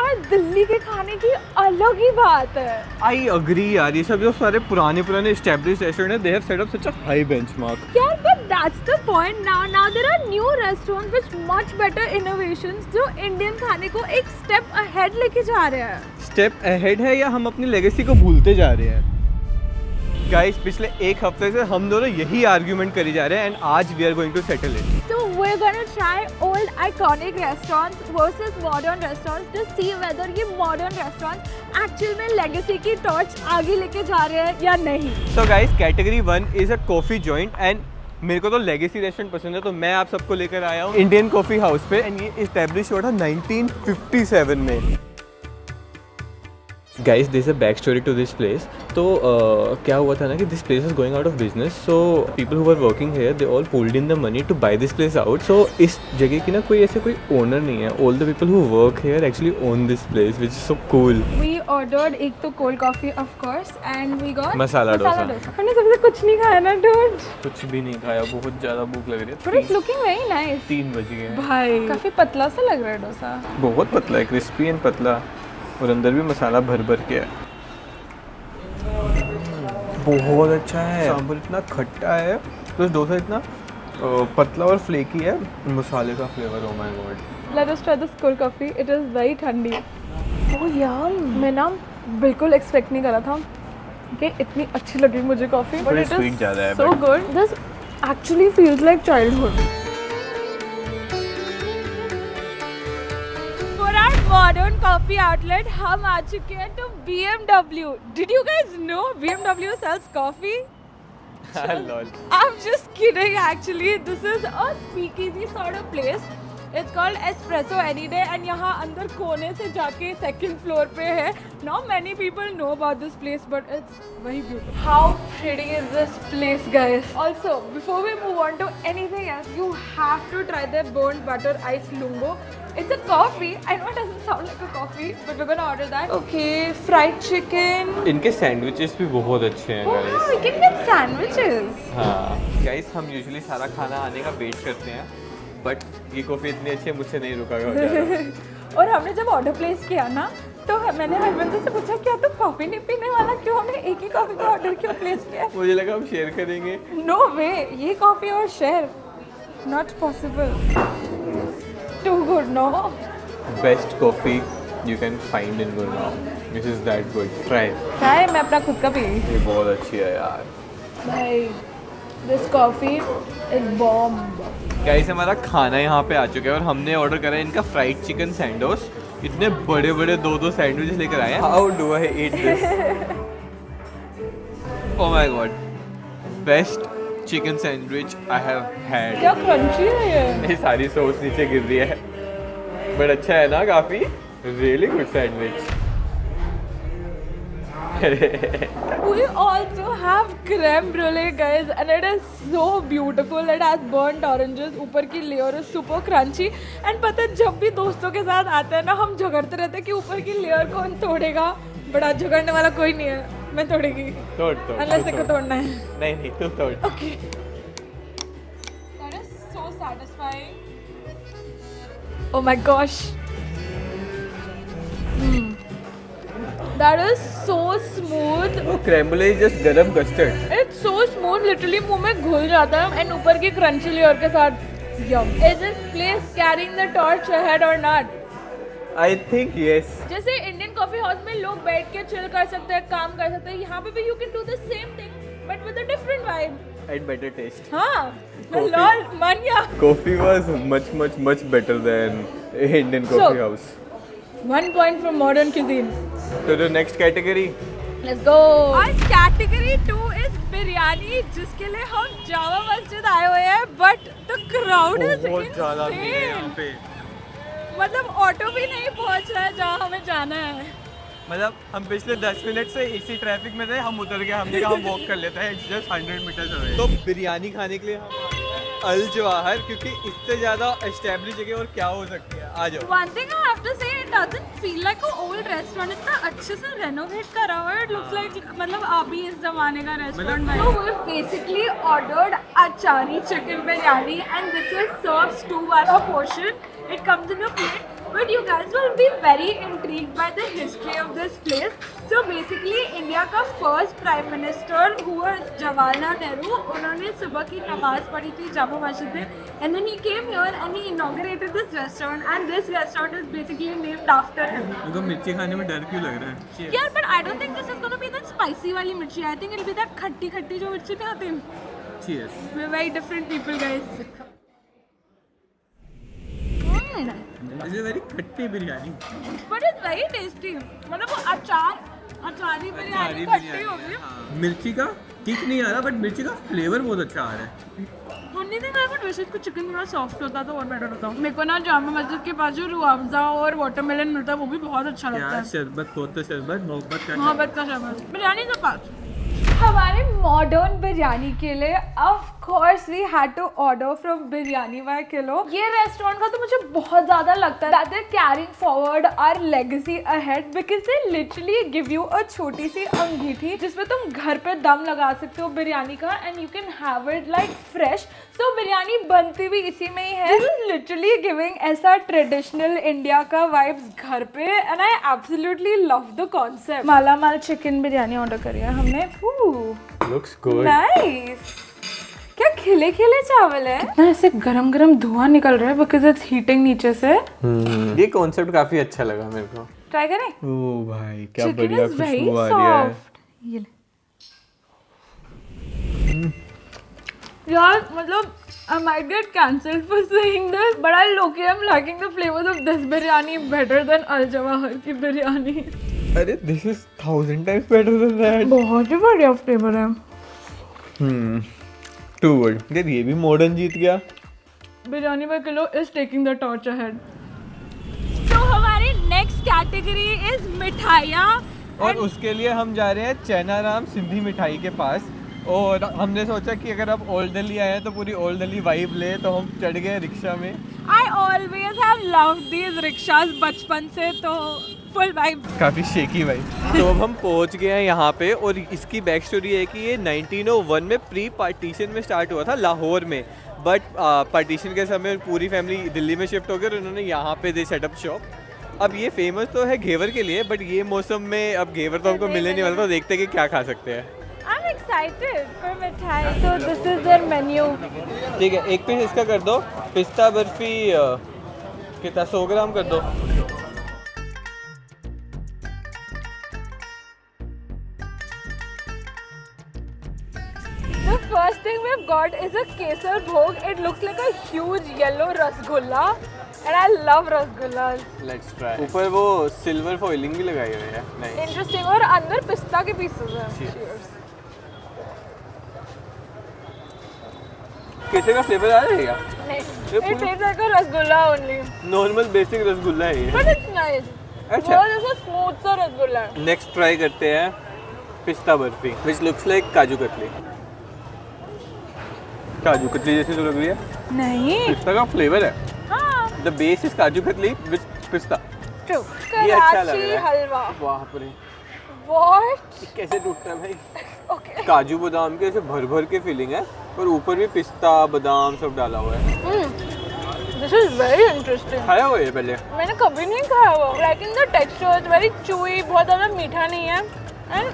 यार दिल्ली के खाने की अलग ही बात है। आई अग्री यार, ये सब जो सारे पुराने एस्टेब्लिश्ड रेस्टोरेंट है, they have set up such a high benchmark. यार but that's the point now there are new restaurants with much better innovations जो इंडियन खाने को एक स्टेप अहेड लेके जा रहे हैं। स्टेप अहेड है या हम अपनी लेगेसी को भूलते जा रहे हैं? गाइस, पिछले एक हफ्ते से हम दोनों यही आर्ग्यूमेंट करी जा रहे हैं एंड आज we are going to settle it. So we're gonna try old iconic restaurants versus modern restaurants to see whether ये modern restaurants actual में legacy की torch आगे लेके जा रहे हैं या नहीं। So guys, category 1 is a coffee joint and मेरे को तो लेगेसी रेस्टोरेंट पसंद है, तो मैं आप सबको लेकर आया हूँ इंडियन कॉफी हाउस पे एंड ये इस्टेब्लिश हुआ था 1957 में। Guys, this is a back story to this place. तो क्या हुआ था ना कि this place is going out of business, so people who are working here they all pulled in the money to buy this place out. So इस जगह की ना कोई ऐसे कोई ओनर नहीं है, all the people who work here actually own this place, which is so cool. We ordered एक तो cold coffee of course and we got masala dosa. हमने सबसे कुछ नहीं खाया ना dude। कुछ भी नहीं खाया, बहुत ज़्यादा भूख लग रही है। But it's looking very nice। 3 बज गए हैं भाई काफी पतला सा लग रहा है डोसा। बहुत पतला है, क्रिस्पी एंड पतला, और अंदर भी मसाला भर भर के है। बहुत अच्छा है, सांभर इतना खट्टा है, तो डोसा इतना पतला और फ्लेकी है, मसाले का flavour, oh my God. Let us try this cold coffee. It is very ठंडी। Oh yum! मैं ना बिल्कुल एक्सपेक्ट नहीं करा था कि इतनी अच्छी लगी मुझे coffee, but it sweet is ज़्यादा है, so good. This actually feels like childhood. For our modern coffee outlet, हम आ चुके हैं to BMW. Did you guys know BMW sells coffee? Lol. I'm just kidding actually. This is a speakeasy sort of place. It's called Espresso Any Day and यहाँ अंदर कोने से जाके second floor पे है। Not many people know about this place but it's very beautiful. How pretty is this place, guys? Also, before we move on to anything else, you have to try their burnt butter ice lungo. It's a coffee. I know it doesn't sound like a coffee, but we're gonna order that. Okay, fried chicken. इनके sandwiches भी बहुत अच्छे हैं Oh, guys. we can get sandwiches. हाँ guys, हम usually सारा खाना आने का वेट करते हैं, बट ये कॉफ़ी इतनी अच्छी है, मुझसे नहीं रुका गया। और हमने जब ऑर्डर प्लेस किया ना तो मैंने हस्बैंड से पूछा क्या तू कॉफी नहीं पीने वाला, क्यों हमने एक ही कॉफी का ऑर्डर क्यों प्लेस किया? मुझे लगा हम शेयर करेंगे। नो वे, ये कॉफी और share not possible. Too good no. Best coffee you can find in Gurgaon, this is that good, try. चाहे मैं अपना खुद का पी। ये बहुत अच्छी है यार भाई this coffee is bomb. Guys, हमारा खाना यहाँ पे आ चुका है और हमने ऑर्डर करा है इनका फ्राइड चिकन सैंडोस। इतने बड़े बड़े 2-2 सैंडविच लेकर आए हैं। How do I eat this? Oh my God, best chicken sandwich I have had. क्या क्रंची है ये। मेरी सारी सॉस नीचे गिर रही है, बट अच्छा है ना, काफ़ी really good sandwich. We also have creme brulee, guys, and it is so beautiful. It has burnt oranges. ऊपर की layer is super crunchy. And पता है जब भी दोस्तों के साथ आते हैं ना, हम झगड़ते रहते हैं कि ऊपर की layer कौन तोड़ेगा, बट आज झगड़ने वाला कोई नहीं है, मैं तोड़ेगी। तोड़ Unless तेरे को तोड़ना है। नहीं तू तोड़। Okay. That is so satisfying. Oh my gosh. That is so smooth. crème brulee is just गरम custard. It's so smooth, literally मुंह में घुल जाता है and ऊपर की crunchy layer के साथ yum. Is this place carrying the torch ahead or not? I think yes. जैसे इंडियन कॉफी हाउस में लोग बैठ के चिल कर सकते हैं, काम कर सकते हैं, यहाँ पे भी you can do the same thing but with a different vibe. And better taste. हाँ, Coffee. lol, मान गया. Coffee was much better than Indian coffee house. 1 point from modern cuisine. To the next category. Let's go. आज category 2 is biryani, जिसके लिए हम जामा मस्जिद आए हुए हैं, बट द क्राउड इज बहुत ज़्यादा भीड़ है यहाँ पे। मतलब ऑटो भी नहीं पहुँच रहा है जहाँ हमें जाना है। मतलब हम पिछले 10 मिनट से इसी ट्रैफिक में थे, हम उतर गए, हमने कहा हम वॉक कर लेते हैं, इट्स जस्ट 100 मीटर्स अवे। तो बिरयानी खाने के लिए हम अल जवाहर, क्योंकि इससे ज़्यादा एस्टेब्लिश जगह और क्या हो सकती है। आ जाओ। One thing I have to say, it doesn't feel like an old restaurant. इतना अच्छे से रेनोवेट करा हुआ है, it looks like मतलब अभी इस जमाने का रेस्टोरेंट है। So we basically ordered achari chicken biryani and this is served 2 a portion. It comes in a plate But you guys will be very intrigued by the history of this place. So basically, India का first Prime Minister who was Jawaharlal Nehru, उन्होंने सुबह की नमाज पढ़ी थी जामा मस्जिद में, and then he came here and he inaugurated this restaurant, and this restaurant is basically named after him. मुझे मिर्ची खाने में डर क्यों लग रहा है? Yeah, but I don't think this is gonna be that spicy वाली मिर्ची. I think it'll be that खट्टी खट्टी जो मिर्ची नहीं होती. Cheers. We're very different people, guys. This is very खट्टी biryani. But it's very tasty. मतलब वो अचारी बिरयानी खट्टी होगी. मिर्ची का ठीक नहीं आ रहा, बट मिर्ची का फ्लेवर बहुत अच्छा आ रहा है. Only thing I would wish is कि चिकन थोड़ा सॉफ्ट होता तो और बेटर होता. मेरे को ना जामा मस्जिद के पास जो रुआवजा और वाटरमेलन मिलता है वो भी बहुत अच्छा लगता है. शरबत होता शरबत मोहब्बत का शरबत. बिरयानी के पास हमारे मॉडर्न बिरयानी के लिए of course we had to order from biryani by kilo. ये रेस्टोरेंट का तो मुझे बहुत ज़्यादा लगता है that they carrying forward our legacy ahead because they literally give you a छोटी सी अंगीठी जिसमें तुम घर पे दम लगा सकते हो बिरयानी का and you can have it like fresh. So biryani बनती भी इसी में ही है. लिटरली गिविंग ऐसा ट्रेडिशनल इंडिया का वाइब्स घर पे and I absolutely love the concept. माला माल चिकन बिरयानी ऑर्डर करी है हमने. Looks good. नाइस. क्या खिले खिले चावल है. कितना ऐसे गरम गरम धुआं निकल रहा है बिकॉज इट्स हीटिंग नीचे से. ये कॉन्सेप्ट काफी अच्छा लगा मेरे को. ट्राई करें. ओ भाई क्या चिकन बढ़िया इज वेरी खुशबू आ रही है. सॉफ्ट. ये ले यार मतलब I might get cancelled for saying this, but I low-key am liking the flavors of this biryani better than Al Jawahar की बिरयानी. अरे this is 1000 times better than that. बहुत ही बढ़िया फ्लेवर है. Too good. यार ये भी मॉडर्न जीत गया. Biryani by kilo is taking the torch ahead. तो हमारी next category is मिठाइयाँ. और उसके लिए हम जा रहे हैं चैनाराम सिंधी मिठाई के पास. और हमने सोचा कि अगर आप ओल्ड दिल्ली आए हैं तो पूरी ओल्ड दिल्ली वाइब ले, तो हम चढ़ गए रिक्शा में. I always have loved these rickshaws बचपन से, तो फुल वाइब. काफ़ी शेकी वाइब. तो अब हम पहुंच गए हैं यहाँ पे. और इसकी बैक स्टोरी है कि ये 1901 में प्री पार्टीशन में स्टार्ट हुआ था लाहौर में. बट पार्टीशन के समय पूरी फैमिली दिल्ली में शिफ्ट हो गई और उन्होंने यहाँ पे दे सेटअप शॉप. अब ये फेमस तो है घेवर के लिए, बट ये मौसम में अब घेवर तो हमको मिलने नहीं वाला. तो देखते हैं कि क्या खा सकते हैं. I'm excited for मिठाई. So this is their menu. ठीक है, एक पीस इसका कर दो. पिस्ता बर्फी कितना 100 ग्राम कर दो. The first thing we've got is a kesar bhog. It looks like a huge yellow rasgulla and I love rasgullas. Let's try. ऊपर वो सिल्वर फॉइलिंग भी लगाई हुई है. नहीं Interesting. और अंदर पिस्ता के पीसेस हैं. Cheers. कैसे का फ्लेवर आ रहा है क्या? नहीं. ये It पूरा- tastes like a rasgulla only. Normal basic rasgulla है ये. But it's nice. अच्छा. वो जैसा स्मूथ सा रसगुल्ला है. नेक्स्ट ट्राई करते हैं पिस्ता barfi which looks like kaju katli. Kaju katli जैसी तो लग रही है. नहीं. पिस्ता का फ्लेवर है. हाँ. The base is kaju katli with पिस्ता. True. ये अच्छा लग कराची रहा है. हलवा. बाप रे, What? ये कैसे टूटता है भाई. Okay. काजू बादाम के ऐसे भर भर के फीलिंग है और ऊपर भी पिस्ता बादाम सब डाला हुआ है. This is very interesting. खाया हुआ है पहले. मैंने कभी नहीं खाया हुआ. Liking the texture, it's very chewy, बहुत ज़्यादा मीठा नहीं है. And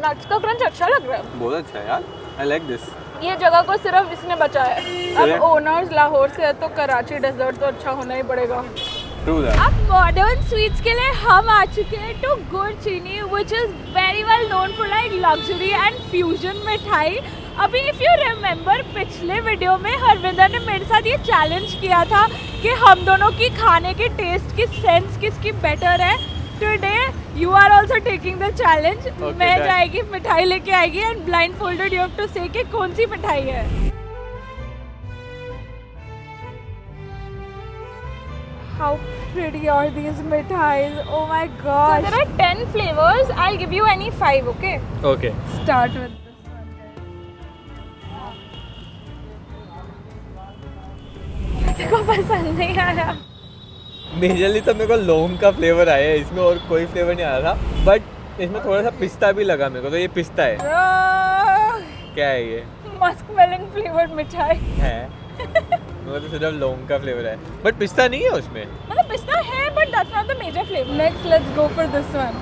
nuts का क्रंच अच्छा लग रहा है. बहुत अच्छा है यार. I like this. ये जगह को सिर्फ इसने बचाया है. अरे. अब ओनर्स लाहौर से है तो कराची डेजर्ट तो अच्छा होना ही पड़ेगा. True that. अब मॉडर्न स्वीट्स के लिए हम आ चुके हैं टू गुड़ चीनी which is very well known for like luxury and fusion मिठाई. अभी इफ़ यू रिमेंबर पिछले वीडियो में हरविंदर ने मेरे साथ ये चैलेंज किया था कि हम दोनों की खाने के टेस्ट की सेंस किसकी बेटर है. Today you are also taking the challenge. मैं done. जाएगी मिठाई लेके आएगी and blindfolded you have to say कि कौन सी मिठाई है. How pretty are these mithais? Oh my gosh. So there are 10 flavors. I'll give you any 5, okay? Okay. Start with this one. मेरे को पसंद नहीं आया. मेजरली तो मेरे को लौंग का फ्लेवर आया है इसमें, और कोई फ्लेवर नहीं आ रहा था. बट इसमें थोड़ा सा पिस्ता भी लगा मेरे को, तो ये पिस्ता है. क्या है ये? मस्क मेलन फ्लेवर्ड मिठाई. है वो तो सिर्फ लौंग का फ्लेवर है, बट पिस्ता नहीं है उसमें. मतलब पिस्ता है but that's not the major flavor. Next let's go for this one.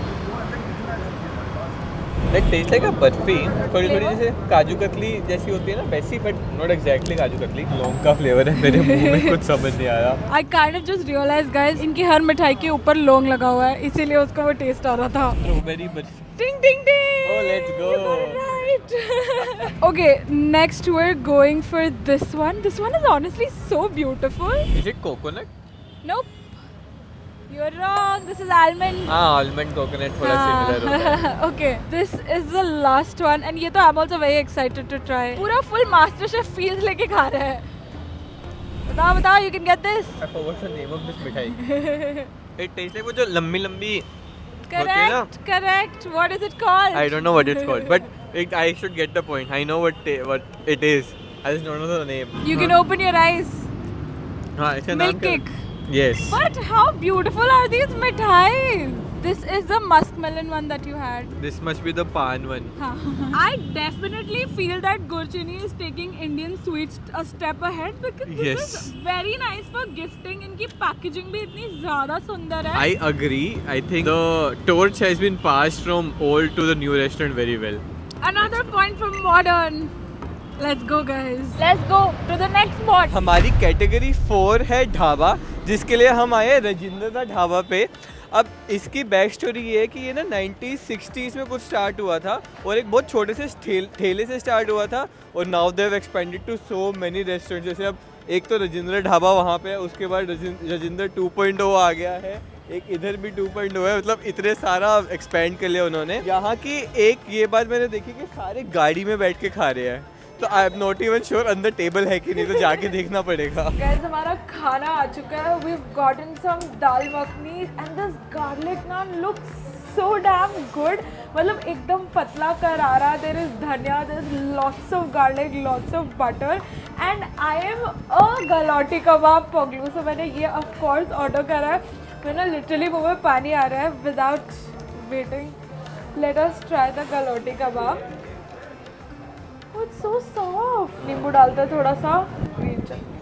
That tastes like a barfi, थोड़ी थोड़ी Flavor? जैसे काजू कतली जैसी होती है ना वैसी, but not exactly kaju katli. लौंग का फ्लेवर है, मेरे मुंह में कुछ समझ नहीं आ रहा. I kind of just realized guys इनकी हर मिठाई के ऊपर लौंग लगा हुआ है, इसीलिए उसको वो टेस्ट आ रहा था. Strawberry barfi. Ding ding ding! Oh, let's go. You got it right. Okay, next we're going for this one. This one is honestly so beautiful. Is it coconut? Nope. You're wrong. This is almond. हाँ, almond coconut थोड़ा similar होता है. Okay, this is the last one and ये तो I'm also very excited to try. पूरा full MasterChef feels लेके खा रहे हैं. बताओ बताओ, you can get this. I forgot the name of this मिठाई. It tastes like वो जो लंबी लंबी. Correct, correct. What is it called? I don't know what it's called, but I should get the point. I know what it is. I just don't know the name. You can open your eyes. हाँ, इसका नाम Milk क्या? cake. Yes. But how beautiful are these mithais? This is the muskmelon one that you had. This must be the pan one. I definitely feel that Gurchini is taking Indian sweets a step ahead because this Yes. is very nice for gifting. इनकी packaging भी इतनी ज़्यादा सुंदर है. I agree. I think the torch has been passed from old to the new restaurant very well. Another point from modern. Let's go guys. Let's go to the next spot. हमारी category 4 है ढाबा, जिसके लिए हम आए राजेंद्र दा ढाबा पे. अब इसकी बैक स्टोरी ये है कि ये ना 90s 60s में कुछ स्टार्ट हुआ था और एक बहुत छोटे से ठेले से स्टार्ट हुआ था और now they have expanded to so many restaurant. जैसे अब एक तो राजेंद्र ढाबा वहाँ पे है, उसके बाद राजेंद्र 2.0 आ गया है, एक इधर भी 2.0 है. मतलब इतने सारा एक्सपेंड कर लिया उन्होंने. यहाँ की एक ये बात मैंने देखी कि सारे गाड़ी में बैठ के खा रहे हैं, तो I am not even sure अंदर टेबल है कि नहीं, तो जाके देखना पड़ेगा. Guys, हमारा खाना आ चुका है. We've gotten some dal makhni and this garlic naan looks so damn good. मतलब एकदम पतला करारा. There is धनिया, there is lots of garlic, lots of butter, and I am a galati kebab पगलू. So मैंने ये of course order करा है. मैंने literally मुँह में पानी आ रहा है. Without waiting, let us try the galati kebab. Oh, it's so soft. नींबू डालते हैं थोड़ा सा. Green chutney.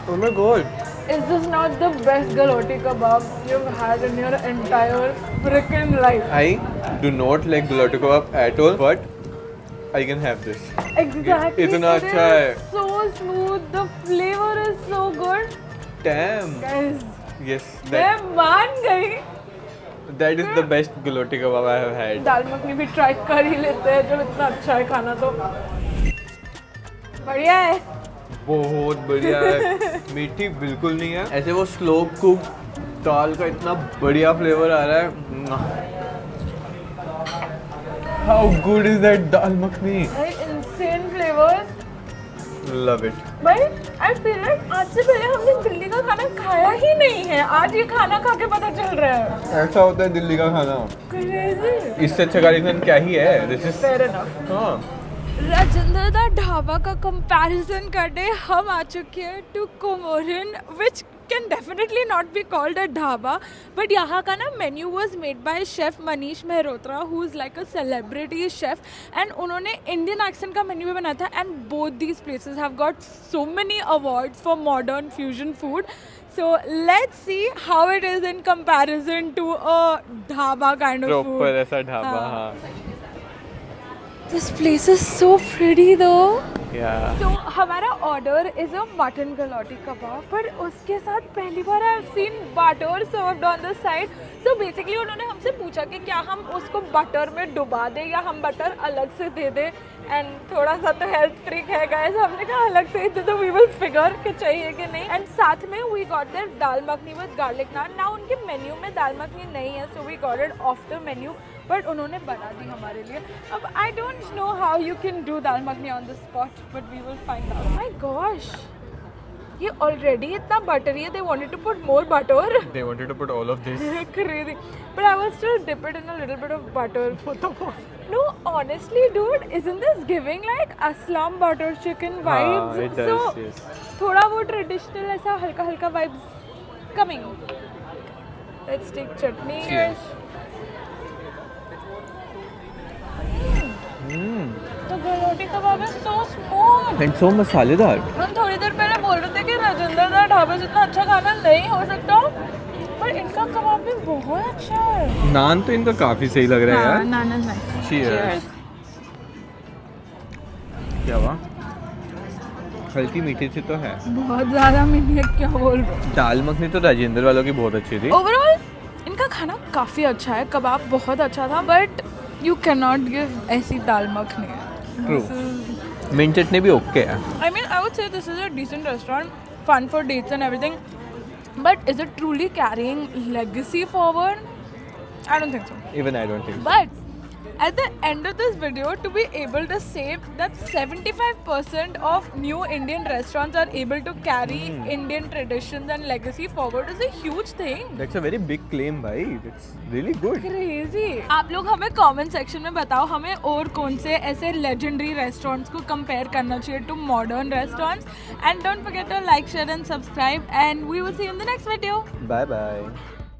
Oh my god. Is this not the best galati kebab you've had in your entire freaking life? I do not like galati kebab at all, but I can have this. Exactly. इतना It अच्छा is है. So smooth. The flavor is so good. Damn. Guys, Yes, मैं मान गई. that is the best galati kebab I have had. दाल मखनी भी try कर ही लेते हैं जब इतना अच्छा है खाना तो. बढ़िया है. बहुत बढ़िया है. मीठी बिल्कुल नहीं है. ऐसे वो स्लो कुक दाल का इतना बढ़िया फ्लेवर आ रहा है. How good is that dal makhni? Right, insane flavors. Love it. भाई I feel like आज से पहले हमने दिल्ली का खाना खाया ही नहीं है. आज ये खाना खा के पता चल रहा है. ऐसा होता है दिल्ली का खाना. Crazy. इससे अच्छा गार्लिक क्या ही है. This is Fair enough. हाँ. राजेंद्र दा ढाबा का कंपैरिजन करने हम आ चुके हैं to Comorin which can definitely not be called a dhaba but यहाँ का ना menu was made by chef Manish Mehrotra who is like a celebrity chef and उन्होंने इंडियन एक्सेंट का मेन्यू भी बनाया था and both these places have got so many awards for modern fusion food. So let's see how it is in comparison to a dhaba kind of food. Proper ऐसा ढाबा. हाँ. This place is so pretty though. Yeah. So हमारा order is a mutton galati kebab, पर उसके साथ पहली बार I've seen butter served on the side. So basically उन्होंने हमसे पूछा कि क्या हम उसको बटर में डुबा दें या हम बटर अलग से दे दें. एंड थोड़ा सा तो हेल्थ फ्रीक है गाइस. हमने कहा अलग से दे दो, वी विल फिगर कि चाहिए कि नहीं. एंड साथ में we got their dal makhani with garlic naan. ना उनके मेन्यू में दाल मखनी नहीं है, so we got it off the menu, but उन्होंने बना दी हमारे लिए. अब I don't know how you can do dal makhani on the spot, but we will find out. My gosh, ये ऑलरेडी इतना बटरी है. They wanted to put more butter. They wanted to put all of this. Crazy. But I will still dip it in a little bit of butter. No, honestly, dude, isn't this giving like Aslam butter chicken vibes? it does, So, yes. थोड़ा वो traditional ऐसा हल्का हल्का vibes coming. Let's take chutney. Cheers. तो गलोटी कबाब है so smooth. And so मसालेदार. हम थोड़ी देर पहले बोल रहे थे कि राजेंद्र दा ढाबे से इतना अच्छा खाना नहीं हो सकता, पर इनका कबाब भी बहुत अच्छा है. नान तो इनका काफ़ी सही लग रहा है यार. नान इज नाइस. Cheers. क्या हुआ? हल्की मीठी सी तो है. बहुत ज़्यादा मीठी है, क्या बोल रहे हो. दाल मखनी तो राजेंद्र वालों की बहुत अच्छी थी. ओवरऑल इनका खाना काफ़ी अच्छा है, कबाब बहुत अच्छा था, but you can not give ऐसी दाल मखनी. True. मिंट चटनी भी ओके है. I mean, I would say this is a decent restaurant, fun for dates and everything. But is it truly carrying legacy forward? I don't think so. Even I don't think so. But at the end of this video, to be able to say that 75% of new Indian restaurants are able to carry Indian traditions and legacy forward is a huge thing. That's a very big claim, भाई. That's really good. Crazy. आप लोग हमें comment section में बताओ हमें और कौन से ऐसे legendary restaurants को compare करना चाहिए to modern restaurants. And don't forget to like, share and subscribe. And we will see you in the next video. Bye bye.